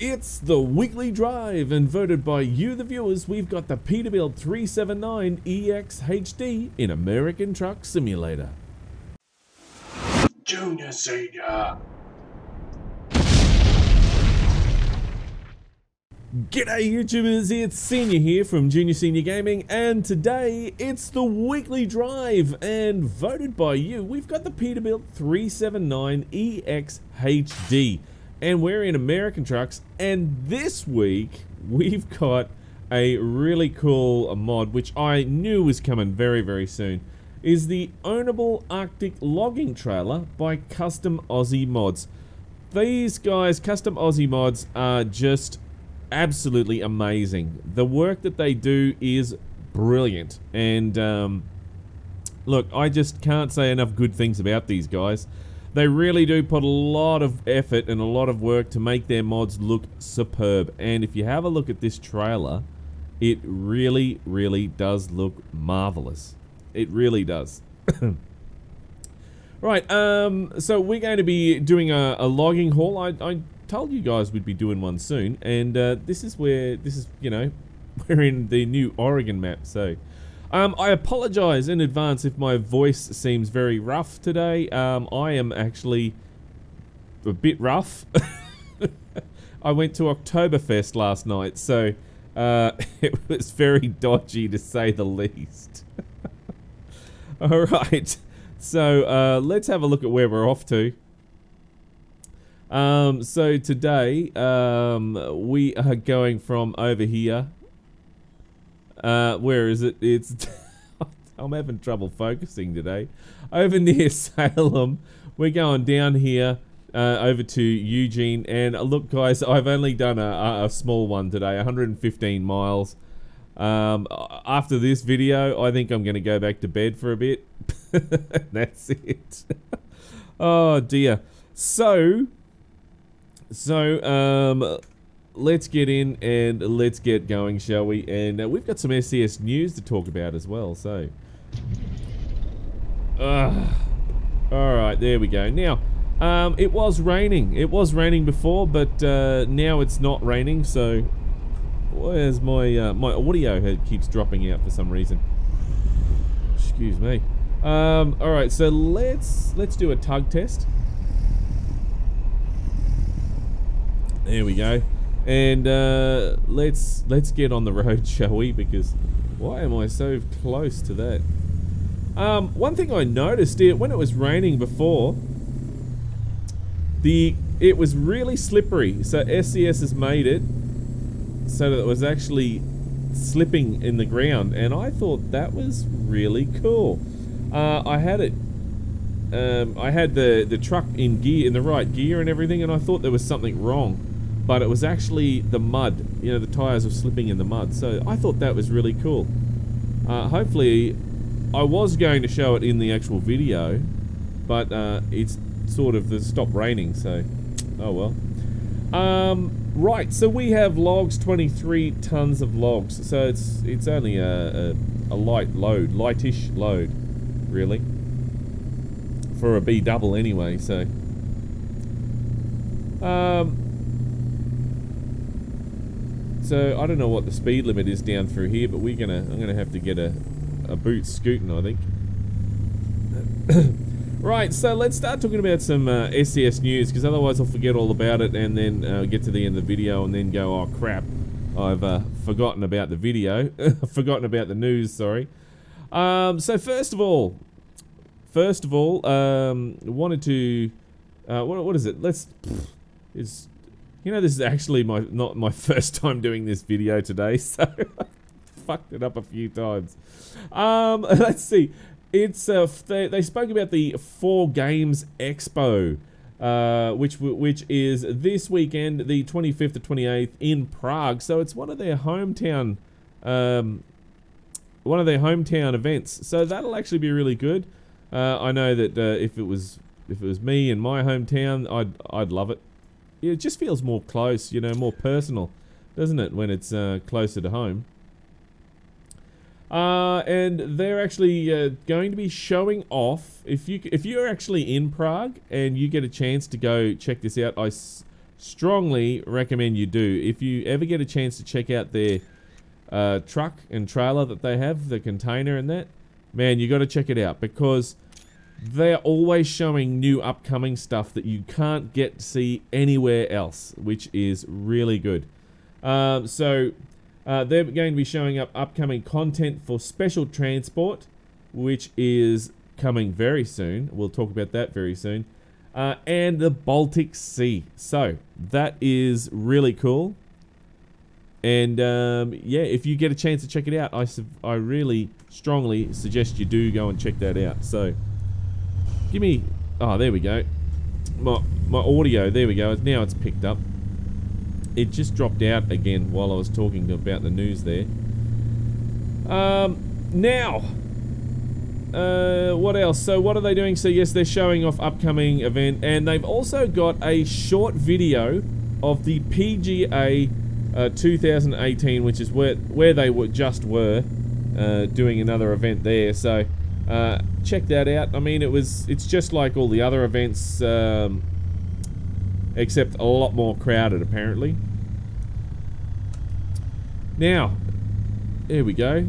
It's the weekly drive, and voted by you, the viewers, we've got the Peterbilt 379 EXHD in American Truck Simulator. Junior, Senior. G'day YouTubers, it's Senior here from Junior Senior Gaming, and today it's the weekly drive, and voted by you, we've got the Peterbilt 379 EXHD. And we're in American Trucks, and this week we've got a really cool mod which I knew was coming very soon. Is the ownable Arctic logging trailer by Custom Aussie Mods. These guys, Custom Aussie Mods, are just absolutely amazing. The work that they do is brilliant, and look, I just can't say enough good things about these guys. They really do put a lot of effort and a lot of work to make their mods look superb. And if you have a look at this trailer, it really does look marvelous. It really does. Right, so we're going to be doing a logging haul. I told you guys we'd be doing one soon, and this is, you know, we're in the new Oregon map, so... I apologize in advance if my voice seems very rough today. I am actually a bit rough. I went to Oktoberfest last night, so it was very dodgy to say the least. Alright, so let's have a look at where we're off to. So today we are going from over here. Where is it? It's I'm having trouble focusing today. Over near Salem. We're going down here over to Eugene, and look guys, I've only done a small one today, 115 miles. After this video, I think I'm going to go back to bed for a bit. That's it. Oh dear. So let's get in and let's get going, shall we? And we've got some SCS news to talk about as well, so... Alright, there we go. Now, it was raining. It was raining before, but now it's not raining, so... Where's my... my audio keeps dropping out for some reason. Excuse me. Alright, so let's do a tug test. There we go. And let's get on the road, shall we? Because why am I so close to that? One thing I noticed here, when it was raining before, it was really slippery. So SCS has made it so that it was actually slipping in the ground, and I thought that was really cool. I had it. I had the truck in the right gear and everything, and I thought there was something wrong. But it was actually the mud. You know, the tires were slipping in the mud. So I thought that was really cool. Hopefully, I was going to show it in the actual video, but it's sort of stopped raining, so oh well. Right, so we have logs, 23 tons of logs. So it's only a light load, lightish load, really, for a B double anyway. So. So I don't know what the speed limit is down through here, but I'm gonna have to get a boot scooting, I think. Right, so let's start talking about some SCS news, because otherwise I'll forget all about it, and then get to the end of the video and then go, oh crap, I've forgotten about the video, forgotten about the news. Sorry. So first of all, wanted to what is it? You know, this is actually not my first time doing this video today, so I fucked it up a few times. Let's see. It's they spoke about the 4 Games Expo, which is this weekend, the 25th to 28th in Prague. So it's one of their hometown events. So that'll actually be really good. I know that if it was me in my hometown, I'd love it. It just feels more close, you know, more personal, doesn't it, when it's closer to home. And they're actually going to be showing off. If you're actually in Prague and you get a chance to go check this out, I strongly recommend you do. If you ever get a chance to check out their truck and trailer that they have, the container and that, man, you got to check it out, because they're always showing new upcoming stuff that you can't get to see anywhere else, which is really good. So they're going to be showing up upcoming content for special transport, which is coming very soon. We'll talk about that very soon. And the Baltic Sea. So that is really cool. And yeah, if you get a chance to check it out, I really strongly suggest you do go and check that out. So give me, oh, there we go. My audio, there we go. Now it's picked up. It just dropped out again while I was talking about the news there. Now, what else? So what are they doing? So yes, they're showing off upcoming event, and they've also got a short video of the PGA 2018, which is where they just were doing another event there. So check that out. I mean, it's just like all the other events, except a lot more crowded apparently. Now, there we go.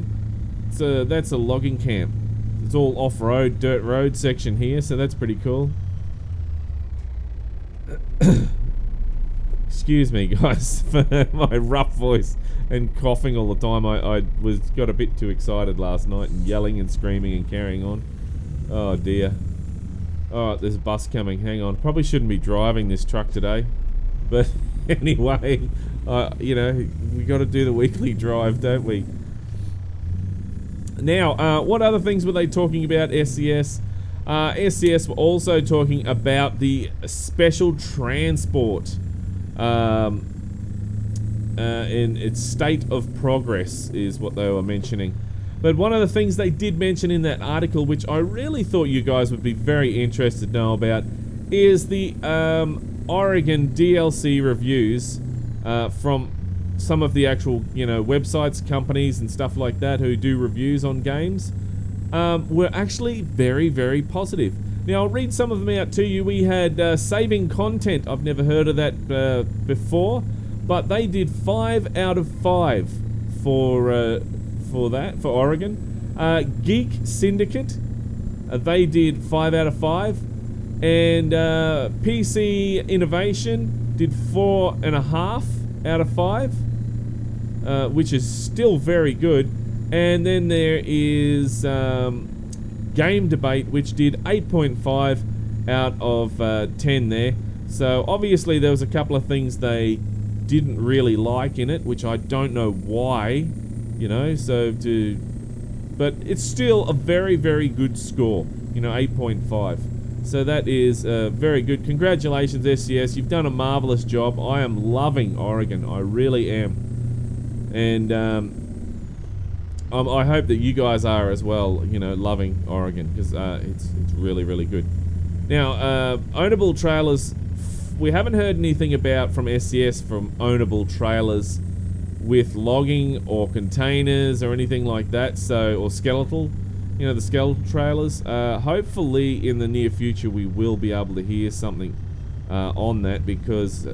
So that's a logging camp. It's all off-road, dirt road section here, so that's pretty cool. Excuse me, guys, for my rough voice and coughing all the time. I got a bit too excited last night and yelling and screaming and carrying on. Oh dear. Alright, there's a bus coming. Hang on. Probably shouldn't be driving this truck today. But anyway, you know, we got to do the weekly drive, don't we? Now, what other things were they talking about, SCS? SCS were also talking about the special transport in its state of progress is what they were mentioning. But one of the things they did mention in that article, which I really thought you guys would be very interested to know about, is the Oregon DLC reviews from some of the actual, you know, websites, companies and stuff like that who do reviews on games, were actually very, very positive. Now, I'll read some of them out to you. We had Saving Content. I've never heard of that before, but they did 5 out of 5 for Oregon. Geek Syndicate, they did 5 out of 5, and PC Innovation did 4.5 out of 5, which is still very good. And then there is Game Debate, which did 8.5 out of 10 there. So obviously there was a couple of things they didn't really like in it, which I don't know why, you know, but it's still a very, very good score, you know, 8.5. So that is very good. Congratulations, SCS. You've done a marvelous job. I am loving Oregon. I really am. And I hope that you guys are as well, you know, loving Oregon, because it's really, really good. Now, ownable trailers, we haven't heard anything about from SCS from ownable trailers with logging or containers or anything like that, so, or skeletal, you know, the skeletal trailers. Hopefully in the near future we will be able to hear something on that, because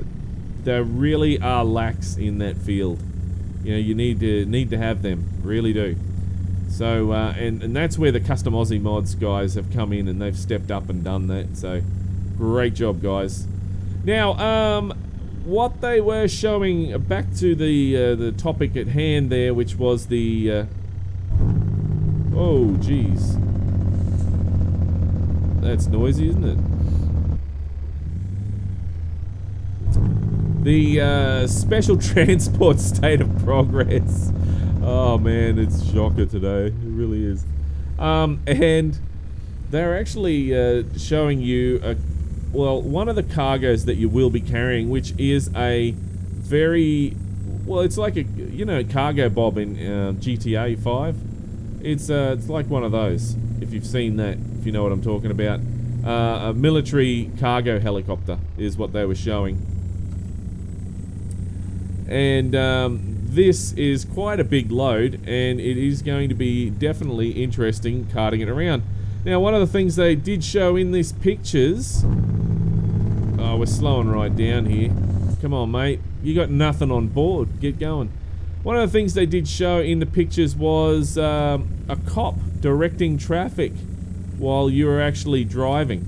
there really are lacks in that field. You know, you need to have them, really do. So and that's where the custom Aussie Mods guys have come in, and they've stepped up and done that. So great job, guys. Now, what they were showing, back to the topic at hand there, which was the oh geez, that's noisy, isn't it? The special transport state of progress. Oh man, it's shocker today. It really is. And they're actually showing you well, one of the cargoes that you will be carrying, which is a very, well, it's like a, you know, cargo bob in GTA 5. It's like one of those, if you've seen that, if you know what I'm talking about. A military cargo helicopter is what they were showing. And this is quite a big load, and it is going to be definitely interesting carting it around. Now, one of the things they did show in these pictures, oh, we're slowing right down here. Come on, mate. You got nothing on board. Get going. One of the things they did show in the pictures was a cop directing traffic while you were actually driving,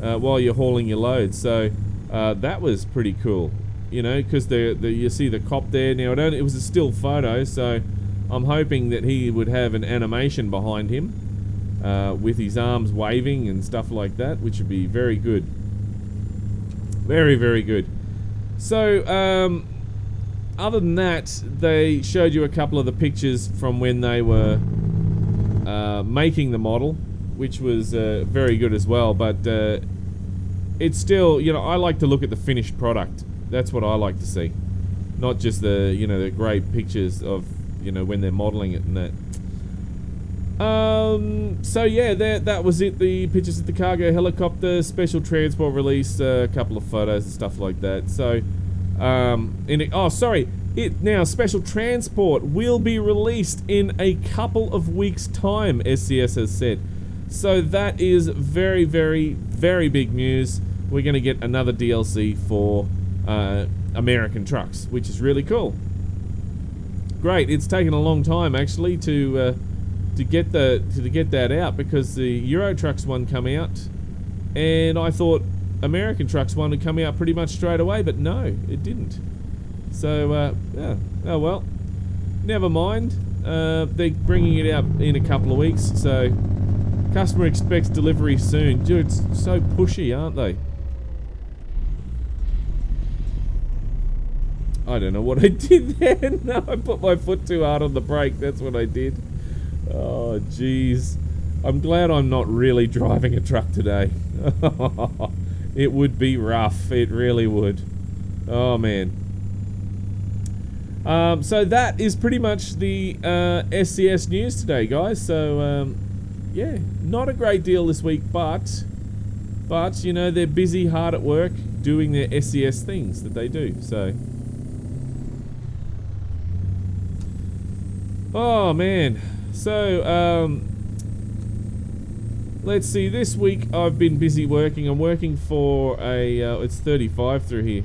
while you're hauling your load. So that was pretty cool, you know, because you see the cop there. Now it was a still photo, so I'm hoping that he would have an animation behind him with his arms waving and stuff like that, which would be very good. Very, very good. So other than that, they showed you a couple of the pictures from when they were making the model, which was very good as well. But it's still, you know, I like to look at the finished product. That's what I like to see, not just the, you know, the great pictures of, you know, when they're modeling it and that. So yeah, that was it. The pictures of the cargo helicopter, special transport release, a couple of photos and stuff like that. So now special transport will be released in a couple of weeks' time, SCS has said. So that is very, very, very big news. We're going to get another DLC for American trucks, which is really cool. Great. It's taken a long time actually to get that out, because the Euro Trucks one come out, and I thought American Trucks one would come out pretty much straight away, but no, it didn't. So yeah, oh well, never mind. They're bringing it out in a couple of weeks, so customer expects delivery soon. Dude, it's so pushy, aren't they? I don't know what I did there. No, I put my foot too hard on the brake. That's what I did. Oh, jeez. I'm glad I'm not really driving a truck today. It would be rough. It really would. Oh, man. So that is pretty much the SCS news today, guys. So, yeah, not a great deal this week, but, you know, they're busy, hard at work, doing their SCS things that they do, so. Oh, man. So, let's see, this week I've been busy working. I'm working for a, it's 35 through here.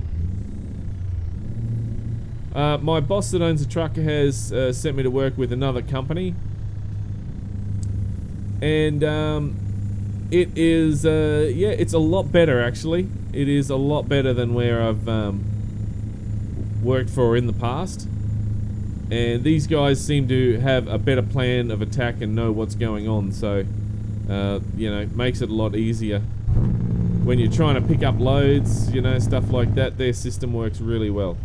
My boss that owns a truck has sent me to work with another company. And, it is, yeah, it's a lot better actually. It is a lot better than where I've worked for in the past. And these guys seem to have a better plan of attack and know what's going on, so you know, makes it a lot easier when you're trying to pick up loads, you know, stuff like that. Their system works really well.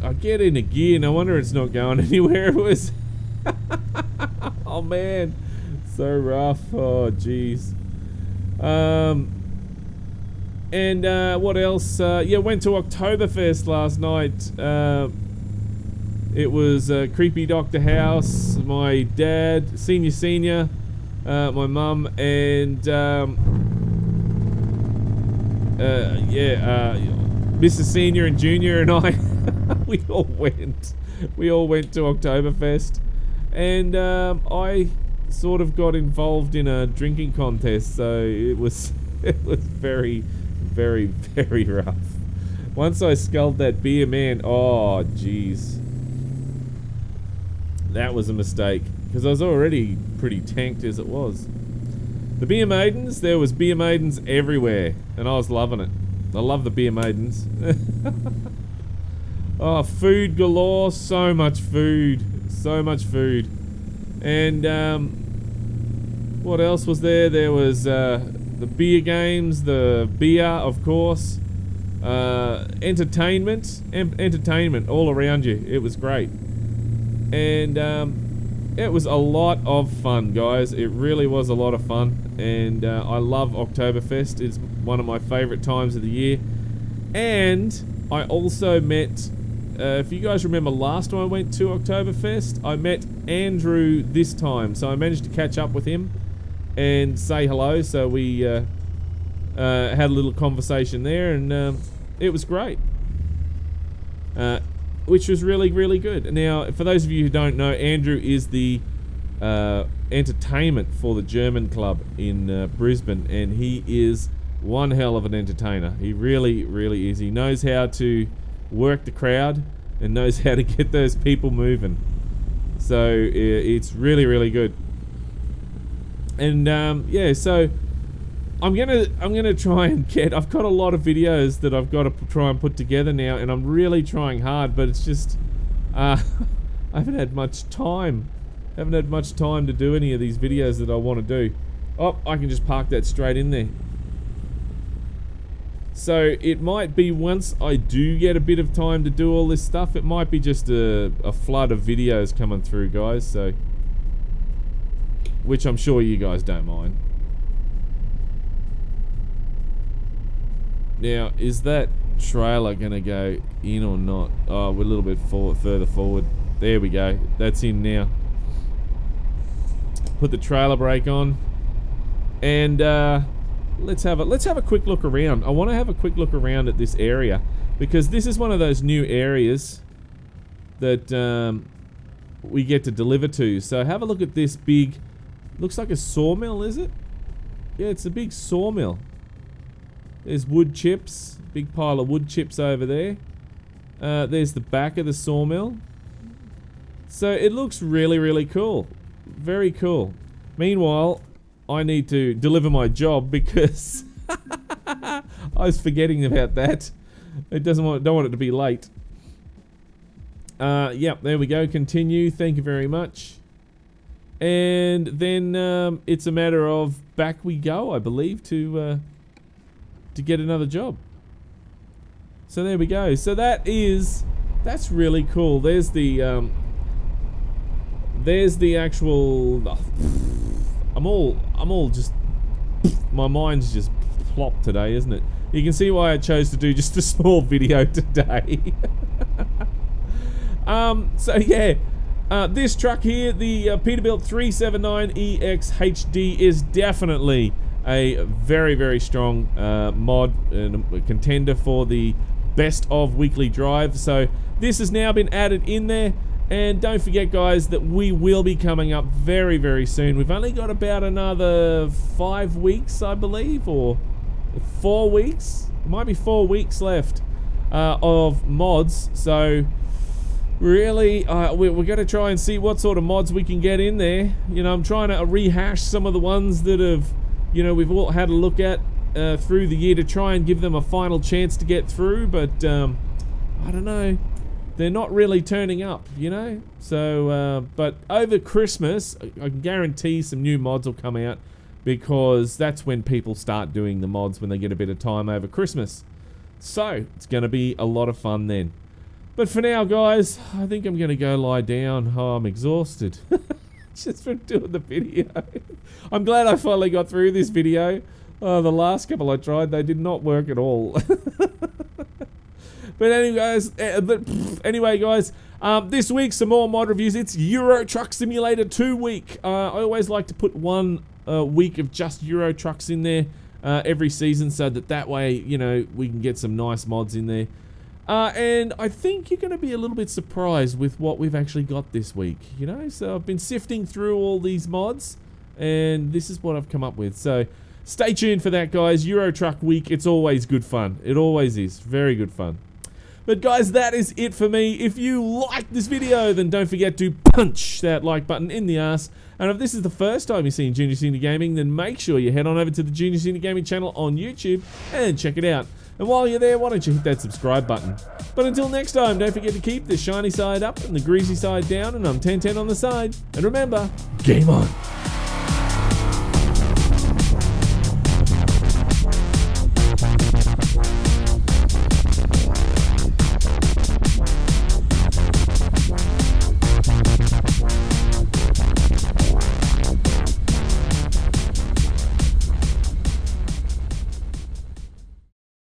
I get in a gear, no wonder it's not going anywhere. It was oh man, so rough. Oh jeez. And what else? Yeah, went to Oktoberfest last night. It was Creepy Doctor House, my dad, Senior, my mum, and yeah, Mrs. Senior and Junior and I, we all went to Oktoberfest, and I sort of got involved in a drinking contest, so it was very, very, very rough. Once I sculled that beer, man, oh jeez, that was a mistake, because I was already pretty tanked as it was. The beer maidens, there was beer maidens everywhere, and I was loving it. I love the beer maidens. Oh, food galore, so much food, and what else was there? There was the beer games, the beer, of course, entertainment all around you. It was great, and it was a lot of fun, guys. It really was a lot of fun, and I love Oktoberfest. It's one of my favorite times of the year. And I also met, if you guys remember last time I went to Oktoberfest, I met Andrew this time, so I managed to catch up with him and say hello. So we had a little conversation there, and it was great, which was really, really good. Now, for those of you who don't know, Andrew is the entertainment for the German club in Brisbane, and he is one hell of an entertainer. He really, really is. He knows how to work the crowd and knows how to get those people moving. So it's really, really good. And yeah, so I'm gonna try and get. I've got a lot of videos that I've got to try and put together now, and I'm really trying hard, but it's just I haven't had much time. Haven't had much time to do any of these videos that I want to do. Oh, I can just park that straight in there. So it might be once I do get a bit of time to do all this stuff, it might be just a flood of videos coming through, guys. So, which I'm sure you guys don't mind. Now, is that trailer gonna go in or not? Oh, we're a little bit further forward. There we go. That's in now. Put the trailer brake on, and let's have a quick look around. I want to have a quick look around at this area because this is one of those new areas that we get to deliver to. So have a look at this big. Looks like a sawmill, is it? Yeah, it's a big sawmill. There's wood chips, big pile of wood chips over there. There's the back of the sawmill. So it looks really, really cool. Very cool. Meanwhile, I need to deliver my job because I was forgetting about that. It don't want it to be late. Yep, there we go. Continue. Thank you very much. And then it's a matter of back we go, I believe, to get another job. So there we go. So that's really cool. There's the actual. I'm all just. My mind's just plopped today, isn't it? You can see why I chose to do just a small video today. So yeah, this truck here, the Peterbilt 379 EXHD, is definitely a very, very strong mod and a contender for the best of weekly drive. So this has now been added in there. And don't forget, guys, that we will be coming up very, very soon. We've only got about another 5 weeks, I believe, or 4 weeks. It might be 4 weeks left of mods. So really, we're going to try and see what sort of mods we can get in there. You know, I'm trying to rehash some of the ones that have, you know, we've all had a look at through the year to try and give them a final chance to get through. But I don't know. They're not really turning up, you know? So, but over Christmas, I can guarantee some new mods will come out because that's when people start doing the mods, when they get a bit of time over Christmas. So, it's going to be a lot of fun then. But for now, guys, I think I'm going to go lie down. Oh, I'm exhausted. Just from doing the video. I'm glad I finally got through this video. Oh, the last couple I tried, they did not work at all. But anyway, guys, this week some more mod reviews. It's Euro Truck Simulator 2 week. I always like to put one week of just Euro trucks in there every season, so that way, you know, we can get some nice mods in there. And I think you're going to be a little bit surprised with what we've actually got this week, you know. So I've been sifting through all these mods, and this is what I've come up with. So stay tuned for that, guys. Euro Truck week. It's always good fun. It always is. Very good fun. But guys, that is it for me. If you liked this video, then don't forget to punch that like button in the ass. And if this is the first time you're seeing Junior Senior Gaming, then make sure you head on over to the Junior Senior Gaming channel on YouTube and check it out. And while you're there, why don't you hit that subscribe button. But until next time, don't forget to keep the shiny side up and the greasy side down, and I'm 10-10 on the side. And remember, game on.